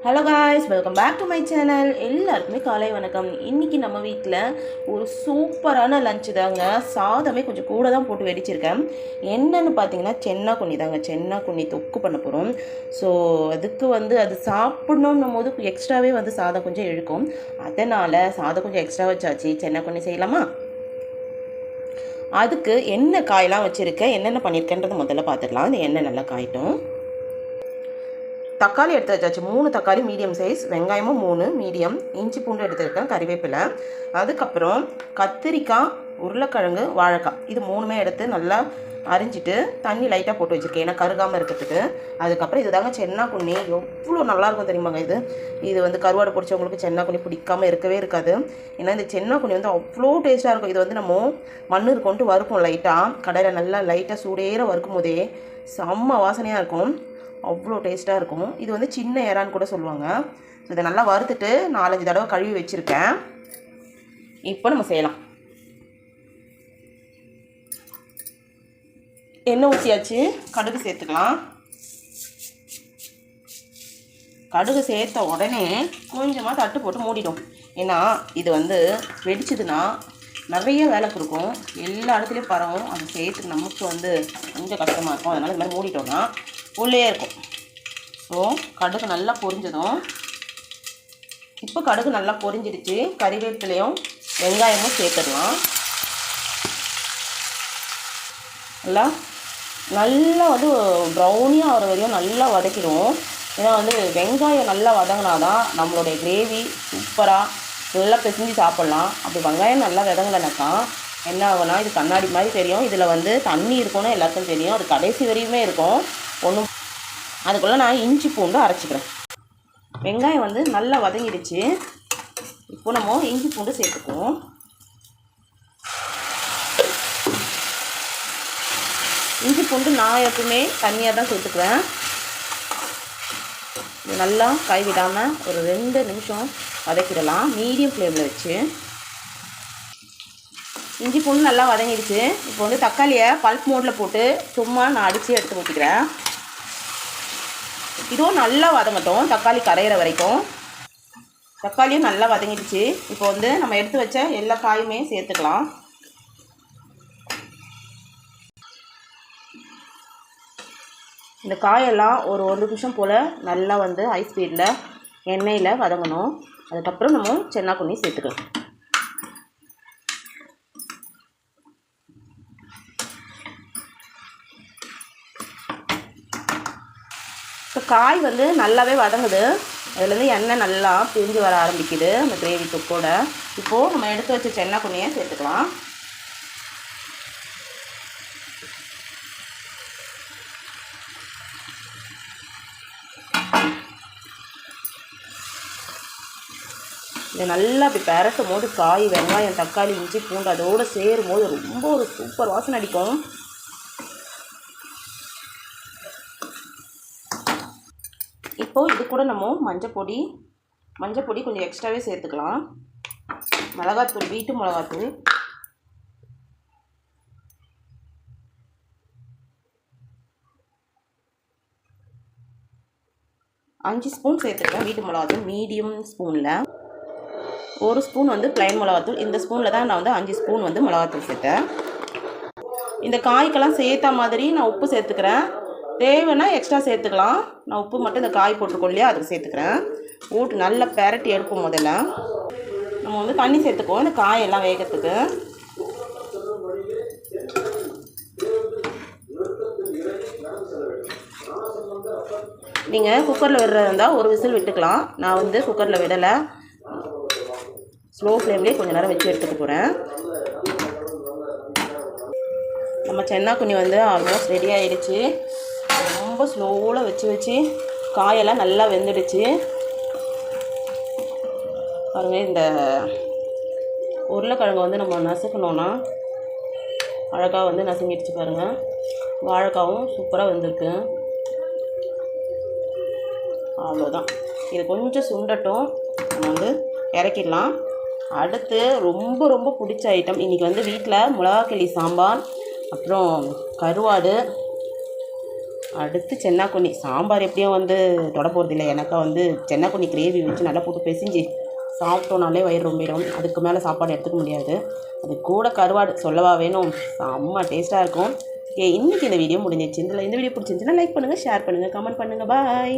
Hello guys, welcome back to my channel. எல்லாருக்குமே காலை வணக்கம். இன்றைக்கி நம்ம வீட்டில் ஒரு சூப்பரான லஞ்சு தாங்க. சாதமே கொஞ்சம் கூட தான் போட்டு வெடிச்சிருக்கேன். என்னென்னு பார்த்தீங்கன்னா சென்னாக்குண்ணி தாங்க. சென்னாக்குண்ணி தொக்கு பண்ண போகிறோம். ஸோ அதுக்கு அது சாப்பிட்ணுன்னும் போது எக்ஸ்ட்ராவே சாதம் கொஞ்சம் இழுக்கும். அதனால் சாதம் கொஞ்சம் எக்ஸ்ட்ரா வச்சாச்சு. சென்னாக்குண்ணி செய்யலாமா? அதுக்கு என்ன காயெல்லாம் வச்சுருக்கேன், என்னென்ன பண்ணியிருக்கேன்றது முதல்ல பார்த்துக்கலாம். இந்த எண்ணெய் நல்லா காயட்டும். தக்காளி எடுத்து வச்சாச்சு. 3 தக்காளி மீடியம் சைஸ், வெங்காயமும் 3 மீடியம், இஞ்சி பூண்டு எடுத்துருக்கேன், கறிவேப்பிலை, அதுக்கப்புறம் கத்திரிக்காய், உருளைக்கிழங்கு, வாழைக்காய், இது 3மே எடுத்து நல்லா அரிஞ்சிட்டு தண்ணி லைட்டாக போட்டு வச்சுருக்கேன், ஏன்னா கருகாமல் இருக்கிறதுக்கு. அதுக்கப்புறம் இது தாங்க சென்னாக்குண்ணி. எவ்வளோ நல்லாயிருக்கும் தெரியுமாங்க. இது கருவாடை பிடிச்சவங்களுக்கு சென்னாக்குண்ணி பிடிக்காமல் இருக்கவே இருக்காது. ஏன்னா இந்த சென்னாக்குண்ணி அவ்வளோ டேஸ்ட்டாக இருக்கும். இது நம்ம மண்ணூர் கொண்டு வறுப்போம் லைட்டாக, கடையில் நல்லா லைட்டாக சூடேற வறுக்கும் போதே செம்ம வாசனையாக இருக்கும். அவ்வளோ டேஸ்ட்டாக இருக்கும். இது சின்ன ஏறான்னு கூட சொல்லுவாங்க. ஸோ இதை நல்லா வறுத்துட்டு 4-5 தடவை கழுவி வச்சுருக்கேன். இப்போ நம்ம செய்யலாம். எண்ணெய் ஊற்றியாச்சு, கடுகு சேர்த்துக்கலாம். கடுகு சேர்த்த உடனே கொஞ்சமாக தட்டு போட்டு மூடிடும். ஏன்னா இது வெடிச்சதுன்னா நிறைய வேலை கொடுக்கும், எல்லா இடத்துலையும் பரவும். அது சேர்த்து நமக்கு கொஞ்சம் கஷ்டமாக இருக்கும். அதனால் இது மாதிரி மூடிட்டோம்னா உள்ளே இருக்கும். ஸோ கடுகு நல்லா பொரிஞ்சதும், இப்போ கடுகு நல்லா பொரிஞ்சிடுச்சு, கறிவேப்பிலையும் வெங்காயமும் சேர்த்துடலாம். நல்லா ப்ரௌனியாக ஆகிற வரையும் நல்லா வதக்கிடுவோம். ஏன்னா வெங்காயம் நல்லா வதங்கினாதான் நம்மளுடைய கிரேவி சூப்பராக நல்லா பிசைஞ்சு சாப்பிட்லாம். அப்படி வெங்காயம் நல்லா வதங்கலைனாக்கா என்ன ஆகுனா, இது கண்ணாடி மாதிரி தெரியும். இதில் தண்ணி இருக்கும்னு எல்லாருக்கும் தெரியும். அது கடைசி வரையுமே இருக்கும். அதுக்குள்ளே நான் இஞ்சி பூண்டு அரைச்சிக்கிறேன். வெங்காயம் நல்லா வதங்கிடுச்சு. இப்போ நம்ம இஞ்சி பூண்டு சேர்த்துக்குவோம். இஞ்சி பூண்டு நான் எப்பவுமே தண்ணியாக தான் சேர்த்துக்குவேன். இது நல்லா கைவிடாமல் ஒரு 2 நிமிஷம் வதக்கிடலாம், மீடியம் ஃப்ளேமில் வச்சு. இஞ்சி பூண்டு நல்லா வதங்கிடுச்சு. இப்போ தக்காளியை பல்ப் மோடில் போட்டு சும்மா நான் அடித்து எடுத்து ஊற்றிக்கிறேன். இதுவும் நல்லா வதங்கட்டும், தக்காளி கரையிற வரைக்கும். தக்காளியும் நல்லா வதங்கிடுச்சு. இப்போ நம்ம எடுத்து வச்ச எல்லா காயுமே சேர்த்துக்கலாம். இந்த காயெல்லாம் ஒரு நிமிஷம் போல் நல்லா ஹை ஸ்பீடில் எண்ணெயில் வதங்கணும். அதுக்கப்புறம் நம்ம சென்னாக்குண்ணி சேர்த்துக்கலாம். இப்போ காய் நல்லாவே வதங்குது. அதுலேருந்து எண்ணெய் நல்லா பிரிஞ்சு வர ஆரம்பிக்குது அந்த கிரேவி தொக்கோட. இப்போது நம்ம எடுத்து வச்ச சென்னாக்குண்ணியை சேர்த்துக்கலாம். இது நல்லா அப்படி பெரட்டும் போது காய், வெங்காயம், தக்காளி, இஞ்சி பூண்டு அதோடு சேரும் போது ரொம்ப ஒரு சூப்பர் வாசனை அடிக்கும். இப்போது இது கூட நம்ம மஞ்சள் பொடி கொஞ்சம் எக்ஸ்ட்ராவே சேர்த்துக்கலாம். மிளகாத்தூள், வீட்டு மிளகாத்தூள், அஞ்சு ஸ்பூன் சேர்த்துருக்கேன். வீட்டு மிளகாத்தூள் மீடியம் ஸ்பூனில் 1 ஸ்பூன் ப்ளைன் மிளகாத்தூள். இந்த ஸ்பூனில் தான் நான் 5 ஸ்பூன் மிளகாத்தூள் சேர்த்தேன். இந்த காய்க்கெல்லாம் சேர்த்த மாதிரி நான் உப்பு சேர்த்துக்கிறேன். தேவைன்னா எக்ஸ்ட்ரா சேர்த்துக்கலாம். நான் உப்பு மட்டும் இந்த காய் போட்டுருக்கோம் இல்லையா, அதுக்கு சேர்த்துக்கிறேன். போட்டு நல்லா பெரட்டி எடுப்போம். முதல்ல நம்ம தண்ணி சேர்த்துக்குவோம் இந்த காயெல்லாம் வேகிறதுக்கு. நீங்கள் குக்கரில் விடுறதா இருந்தால் ஒரு விசில் விட்டுக்கலாம். நான் குக்கரில் விடலை, ஸ்லோ ஃப்ளேம்லேயே கொஞ்சம் நேரம் வச்சு எடுத்துக்க போகிறேன். நம்ம சென்னாக்குண்ணி ஆல்மோஸ்ட் ரெடி ஆகிடுச்சு. ரொம்ப ஸ்லோவில் வச்சு காயெல்லாம் நல்லா வெந்துடுச்சு. பாருங்கள், இந்த உருளைக்கிழங்கு நம்ம நசுக்கணுன்னா அழகாக நசுங்கிடுச்சு. பாருங்கள், வாழைக்காவும் சூப்பராக வெந்திருக்கு. அவ்வளோதான். இது கொஞ்சம் சுண்டட்டும், நம்ம இறக்கிடலாம். அடுத்து ரொம்ப ரொம்ப பிடிச்ச ஐட்டம் இன்றைக்கி வீட்டில் மிளகாக்கிள்ளி சாம்பார், அப்புறம் கருவாடு, அடுத்து சென்னாக்குண்ணி. சாம்பார் எப்படியும் வந்து தொட போகிறதில்ல. எனக்கா வந்து சென்னாக்குண்ணி கிரேவி வச்சு நல்லா போட்டு பிசைஞ்சு சாப்பிட்டோனாலே வயிறு ரொம்பிடும். அதுக்கு மேலே சாப்பாடு எடுத்துக்க முடியாது. அது கூட கருவாடு சொல்லவா வேணும், செம்ம டேஸ்ட்டாக இருக்கும். ஓகே, இன்றைக்கி இந்த வீடியோ முடிஞ்சிச்சு. இந்த வீடியோ பிடிச்சிருந்துச்சுன்னா லைக் பண்ணுங்கள், ஷேர் பண்ணுங்கள், கமெண்ட் பண்ணுங்கள். பாய்.